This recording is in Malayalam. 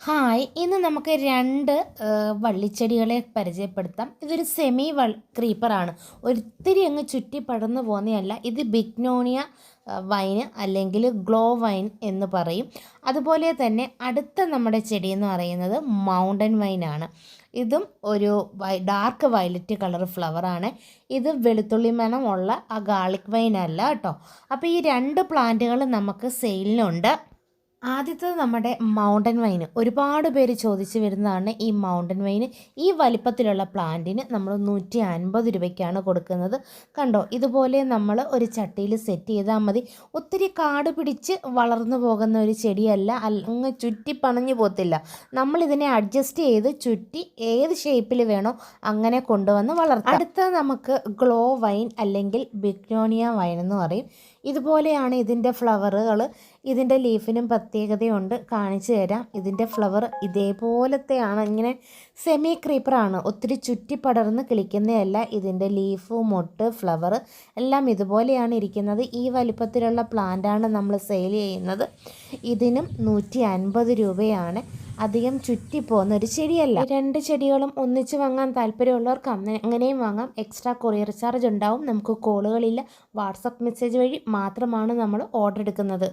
ഹായ്, ഇന്ന് നമുക്ക് രണ്ട് വള്ളിച്ചെടികളെ പരിചയപ്പെടുത്താം. ഇതൊരു സെമി ക്രീപ്പറാണ്. ഒത്തിരി അങ്ങ് ചുറ്റി പടർന്നു പോകുന്നതല്ല. ഇത് ബിഗ്നോണിയ വൈന് അല്ലെങ്കിൽ ഗ്ലോ വൈൻ എന്ന് പറയും. അതുപോലെ തന്നെ അടുത്ത നമ്മുടെ ചെടി എന്ന് പറയുന്നത് മൗണ്ടൻ വൈനാണ്. ഇതും ഒരു ഡാർക്ക് വയലറ്റ് കളർ ഫ്ലവറാണ്. ഇത് വെളുത്തുള്ളി മണമുള്ള ആ ഗാർലിക് വൈൻ അല്ല കേട്ടോ. അപ്പോൾ ഈ രണ്ട് പ്ലാന്റുകൾ നമുക്ക് സെയിലിനുണ്ട്. ആദ്യത്തത് നമ്മുടെ മൗണ്ടൻ വൈന്. ഒരുപാട് പേര് ചോദിച്ചു വരുന്നതാണ് ഈ മൗണ്ടൻ വൈന്. ഈ വലിപ്പത്തിലുള്ള പ്ലാന്റിന് നമ്മൾ 150 രൂപയ്ക്കാണ് കൊടുക്കുന്നത്. കണ്ടോ, ഇതുപോലെ നമ്മൾ ഒരു ചട്ടിയിൽ സെറ്റ് ചെയ്താൽ മതി. ഒത്തിരി കാട് പിടിച്ച് വളർന്നു പോകുന്ന ഒരു ചെടിയല്ല, അങ്ങ് ചുറ്റി പണഞ്ഞു പോകത്തില്ല. നമ്മളിതിനെ അഡ്ജസ്റ്റ് ചെയ്ത് ചുറ്റി ഏത് ഷേപ്പിൽ വേണോ അങ്ങനെ കൊണ്ടുവന്ന് വളർത്താം. അടുത്ത നമുക്ക് ഗ്ലോ വൈൻ അല്ലെങ്കിൽ ബിഗ്നോണിയ വൈൻ എന്ന് പറയും. ഇതുപോലെയാണ് ഇതിൻ്റെ ഫ്ലവറുകൾ. ഇതിൻ്റെ ലീഫിനും പ്രത്യേകതയുണ്ട്, കാണിച്ചു തരാം. ഇതിൻ്റെ ഫ്ലവർ ഇതേപോലത്തെയാണ്, ഇങ്ങനെ സെമി ക്രീപ്പറാണ്, ഒത്തിരി ചുറ്റിപ്പടർന്ന് കിളിക്കുന്നതല്ല. ഇതിൻ്റെ ലീഫ്, മൊട്ട്, ഫ്ലവർ എല്ലാം ഇതുപോലെയാണ് ഇരിക്കുന്നത്. ഈ വലിപ്പത്തിലുള്ള പ്ലാന്റാണ് നമ്മൾ സെയിൽ ചെയ്യുന്നത്. ഇതിനും 150 രൂപയാണ്. അധികം ചുറ്റിപ്പോകുന്ന ഒരു ചെടിയല്ല. രണ്ട് ചെടികളും ഒന്നിച്ച് വാങ്ങാൻ താല്പര്യമുള്ളവർക്ക് അങ്ങനെയും വാങ്ങാം. എക്സ്ട്രാ കൊറിയർ ചാർജ് ഉണ്ടാവും. നമുക്ക് കോളുകളില്ല, വാട്സപ്പ് മെസ്സേജ് വഴി മാത്രമാണ് നമ്മൾ ഓർഡർ എടുക്കുന്നത്.